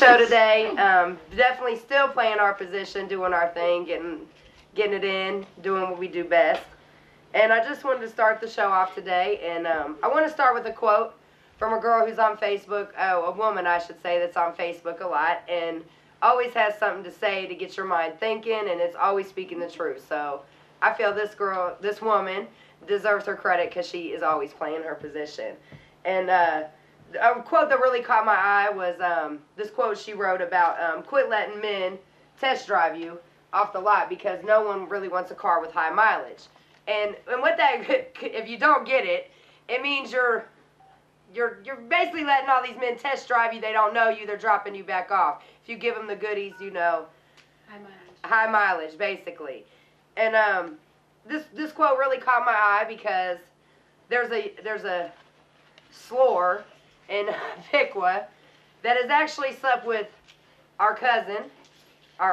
show today. Definitely still playing our position, doing our thing, getting it in, doing what we do best. And I just wanted to start the show off today, and I want to start with a quote from a girl who's on Facebook, a woman I should say, that's on Facebook a lot, and always has something to say to get your mind thinking, and it's always speaking the truth. So I feel this woman deserves her credit because she is always playing her position. And a quote that really caught my eye was this quote she wrote about quit letting men test drive you off the lot because no one really wants a car with high mileage. And what that, if you don't get it, it means you're basically letting all these men test drive you. They don't know you. They're dropping you back off. If you give them the goodies, you know, high mileage, basically. And this quote really caught my eye because there's a slore in Piqua that has actually slept with our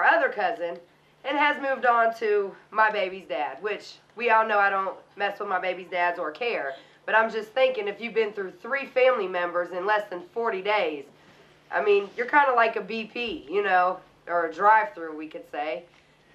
other cousin, and has moved on to my baby's dad, which we all know I don't mess with my baby's dads or care. But I'm just thinking, if you've been through 3 family members in less than 40 days, I mean, you're kind of like a BP, you know, or a drive-through, we could say.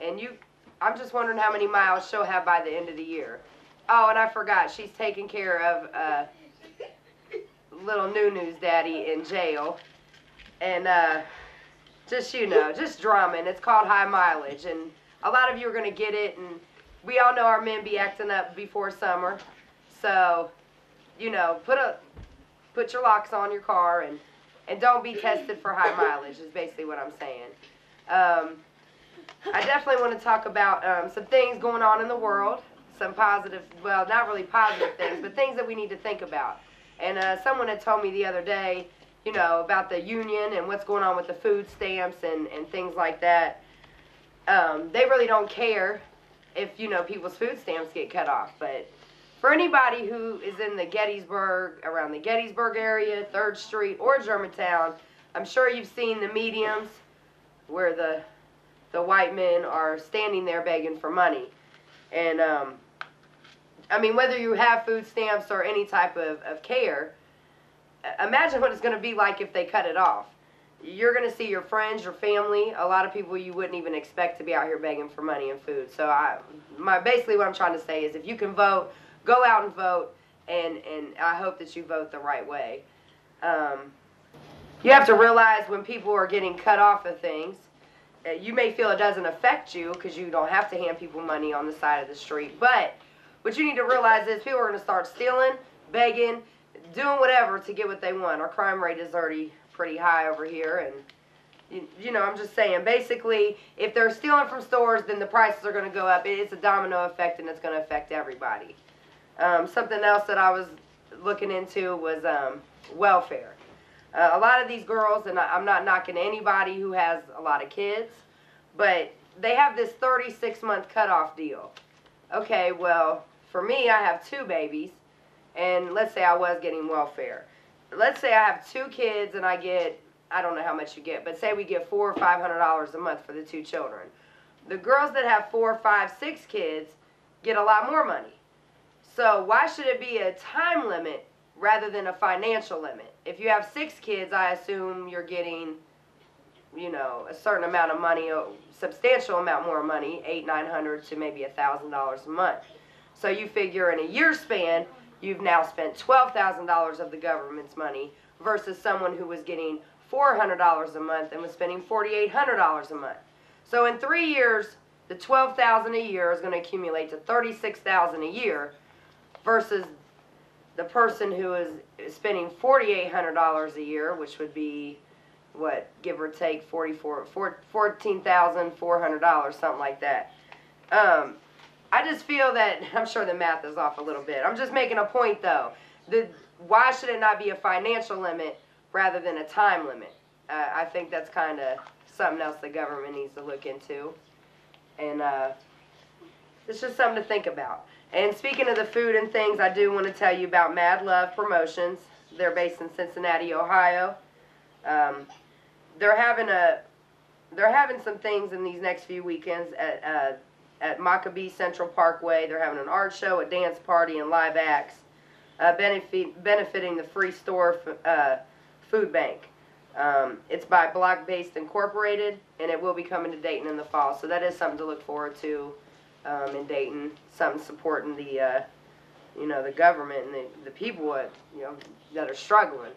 And I'm just wondering how many miles she'll have by the end of the year. Oh, and I forgot, she's taking care of little Nunu's daddy in jail. And just, you know, just drumming. It's called high mileage, and a lot of you are going to get it, and we all know our men be acting up before summer. So, you know, put your locks on your car, and don't be tested for high mileage is basically what I'm saying. I definitely want to talk about some things going on in the world, some positive, well, not really positive things, but things that we need to think about. And someone had told me the other day, you know, about the union and what's going on with the food stamps and things like that. They really don't care if, you know, people's food stamps get cut off. But for anybody who is in the Gettysburg, around the Gettysburg area, 3rd Street, or Germantown, I'm sure you've seen the mediums where the white men are standing there begging for money. And, I mean, whether you have food stamps or any type of care, imagine what it's going to be like if they cut it off. You're going to see your friends, your family, a lot of people you wouldn't even expect to be out here begging for money and food. So basically what I'm trying to say is, if you can vote, go out and vote, and I hope that you vote the right way. You have to realize when people are getting cut off of things, you may feel it doesn't affect you because you don't have to hand people money on the side of the street, but what you need to realize is people are going to start stealing, begging, doing whatever to get what they want. Our crime rate is already pretty high over here, and you know, I'm just saying, basically, if they're stealing from stores, then the prices are going to go up. It's a domino effect, and it's going to affect everybody. Something else that I was looking into was welfare. A lot of these girls, and I'm not knocking anybody who has a lot of kids, but they have this 36-month cutoff deal. Okay, well, for me, I have 2 babies, and let's say I was getting welfare. Let's say I have 2 kids and I get, I don't know how much you get, but say we get $400 or $500 a month for the 2 children. The girls that have 4, 5, 6 kids get a lot more money. So why should it be a time limit rather than a financial limit? If you have 6 kids, I assume you're getting, you know, a certain amount of money, a substantial amount more money, $800, $900 to maybe $1,000 a month. So you figure in a year span, you've now spent $12,000 of the government's money versus someone who was getting $400 a month and was spending $4,800 a month. So in 3 years, the $12,000 a year is going to accumulate to $36,000 a year versus the person who is spending $4,800 a year, which would be, what, give or take $14,400, something like that. I just feel that, I'm sure the math is off a little bit. I'm just making a point, though. Why should it not be a financial limit rather than a time limit? I think that's kind of something else the government needs to look into. And it's just something to think about. And speaking of the food and things, I do want to tell you about Mad Love Promotions. They're based in Cincinnati, Ohio. They're having some things in these next few weekends at Maccabee Central Parkway. They're having an art show, a dance party, and live acts benefiting the Free Store Food Bank. It's by Block Based Incorporated, and it will be coming to Dayton in the fall. So that is something to look forward to in Dayton. Something supporting the, you know, the government and the people, you know, that are struggling.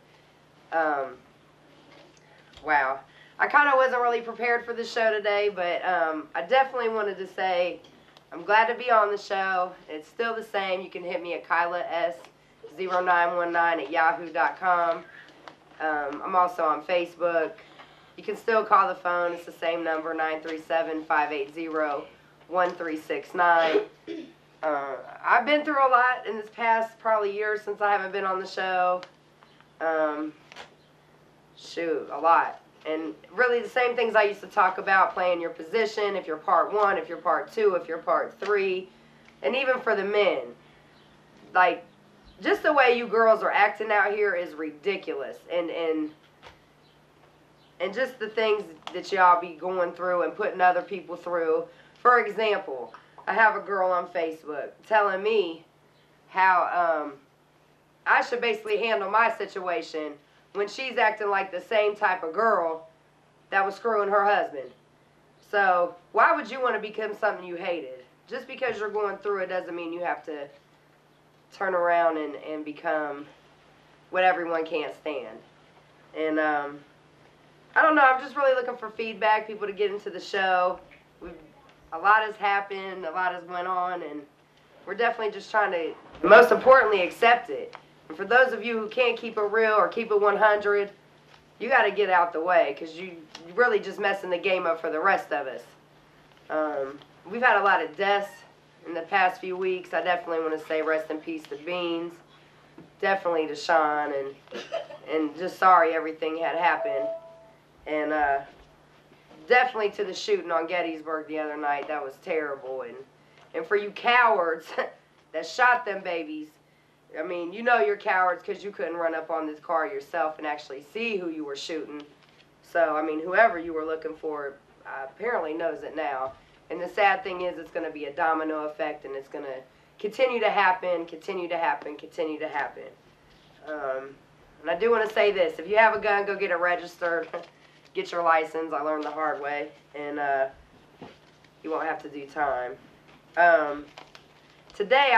Wow. I kind of wasn't really prepared for the show today, but I definitely wanted to say I'm glad to be on the show. It's still the same. You can hit me at KylaS0919@yahoo.com. I'm also on Facebook. You can still call the phone. It's the same number, 937-580-1369. I've been through a lot in this past probably year since I haven't been on the show. Shoot, a lot. And really the same things I used to talk about, playing your position, if you're part 1, if you're part 2, if you're part 3, and even for the men. Like, just the way you girls are acting out here is ridiculous. And just the things that y'all be going through and putting other people through. For example, I have a girl on Facebook telling me how I should basically handle my situation when she's acting like the same type of girl that was screwing her husband. So, why would you want to become something you hated? Just because you're going through it doesn't mean you have to turn around and become what everyone can't stand. And, I don't know, I'm just really looking for feedback, people to get into the show. A lot has happened, a lot has went on, and we're definitely just trying to, most importantly, accept it. And for those of you who can't keep it real or keep it 100, you got to get out the way, because you're really just messing the game up for the rest of us. We've had a lot of deaths in the past few weeks. I definitely want to say rest in peace to Beans, definitely to Sean, and just sorry everything had happened. And definitely to the shooting on Gettysburg the other night. That was terrible. And for you cowards that shot them babies, I mean, you know you're cowards because you couldn't run up on this car yourself and actually see who you were shooting. So, I mean, whoever you were looking for apparently knows it now. And the sad thing is it's going to be a domino effect, and it's going to continue to happen, continue to happen, continue to happen. And I do want to say this. If you have a gun, go get it registered. Get your license. I learned the hard way. And you won't have to do time. Today,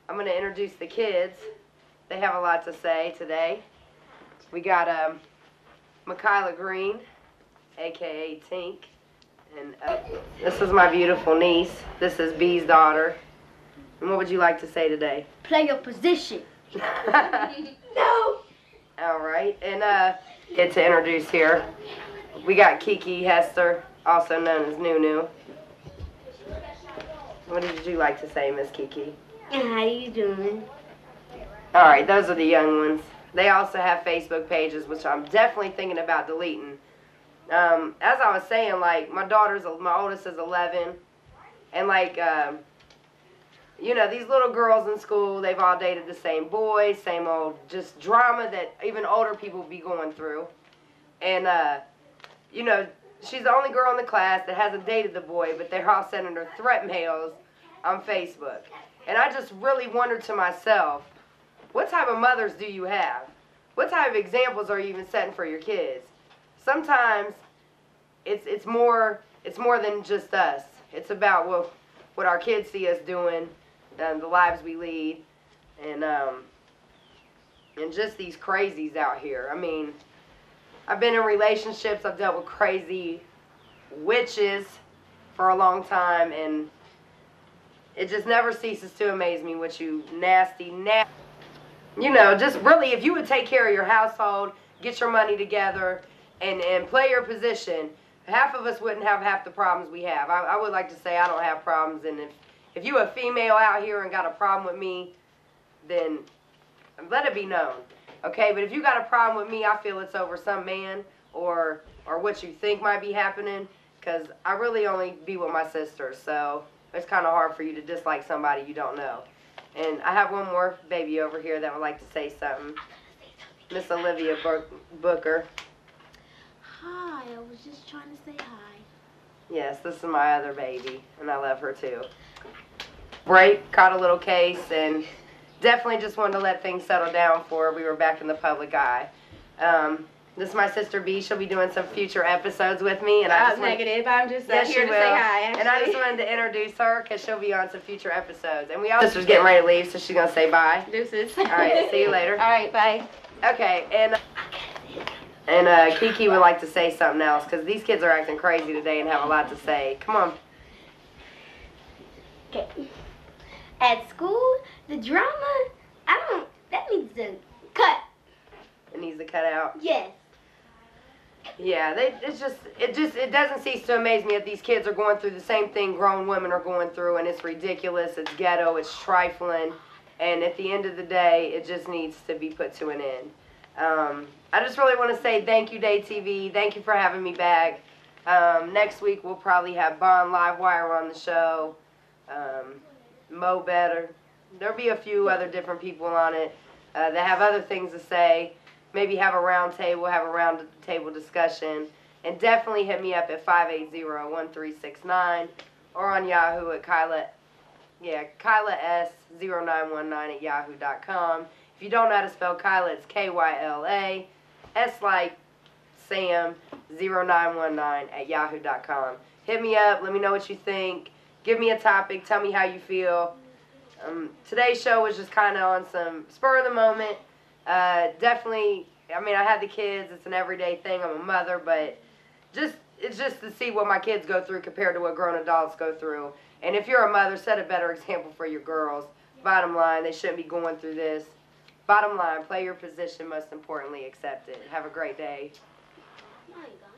I'm going to introduce the kids. They have a lot to say today. We got Michaela Green, a.k.a. Tink. And this is my beautiful niece. This is Bee's daughter. And what would you like to say today? Play your position. No! Alright, and get to introduce here. We got Kiki Hester, also known as Nunu. What did you like to say, Miss Kiki? How you doing? Alright, those are the young ones. They also have Facebook pages, which I'm definitely thinking about deleting. As I was saying, like, my oldest is 11, and like, you know, these little girls in school, they've all dated the same boys, same old just drama that even older people be going through. And, you know, she's the only girl in the class that hasn't dated the boy, but they're all sending her threat mails on Facebook. And I just really wondered to myself, what type of mothers do you have? What type of examples are you even setting for your kids? Sometimes it's more than just us. It's about what our kids see us doing, the lives we lead, and just these crazies out here. I mean, I've been in relationships. I've dealt with crazy witches for a long time, and it just never ceases to amaze me what you nasty. You know, just really, if you would take care of your household, get your money together, and play your position, half of us wouldn't have half the problems we have. I would like to say I don't have problems, and if you a female out here and got a problem with me, then let it be known, okay? But if you got a problem with me, I feel it's over some man or what you think might be happening, because I really only be with my sisters, so it's kind of hard for you to dislike somebody you don't know. And I have one more baby over here that would like to say something. Miss Olivia Booker. Hi, I was just trying to say hi. Yes, this is my other baby, and I love her too. Break, caught a little case, and definitely just wanted to let things settle down for her. We were back in the public eye. This is my sister B. She'll be doing some future episodes with me. And I just negative. I'm just yes, here she to will. say hi, actually. And I just wanted to introduce her because she'll be on some future episodes. And we all sister's getting ready to leave, so she's going to say bye. Deuces. All right, see you later. All right, bye. Okay, and Kiki would like to say something else because these kids are acting crazy today and have a lot to say. Come on. Okay. At school, the drama, that needs to cut. It needs to cut out. Yes. Yeah, it doesn't cease to amaze me that these kids are going through the same thing grown women are going through, and it's ridiculous, it's ghetto, it's trifling, and at the end of the day, it just needs to be put to an end. I just really want to say thank you, Day TV. Thank you for having me back. Next week, we'll probably have Bond Livewire on the show, Mo Better. There'll be a few other different people on it that have other things to say. Maybe have a round table, have a round table discussion. And definitely hit me up at 580-1369 or on Yahoo at Kyla S0919@yahoo.com. If you don't know how to spell Kyla, it's Kyla. S like Sam 0919@yahoo.com. Hit me up, let me know what you think. Give me a topic, tell me how you feel. Today's show was just kind of on some spur of the moment. Definitely, I mean, I had the kids. It's an everyday thing. I'm a mother, but it's just to see what my kids go through compared to what grown adults go through. And if you're a mother, set a better example for your girls. Bottom line, they shouldn't be going through this. Bottom line, play your position. Most importantly, accept it. Have a great day. My God.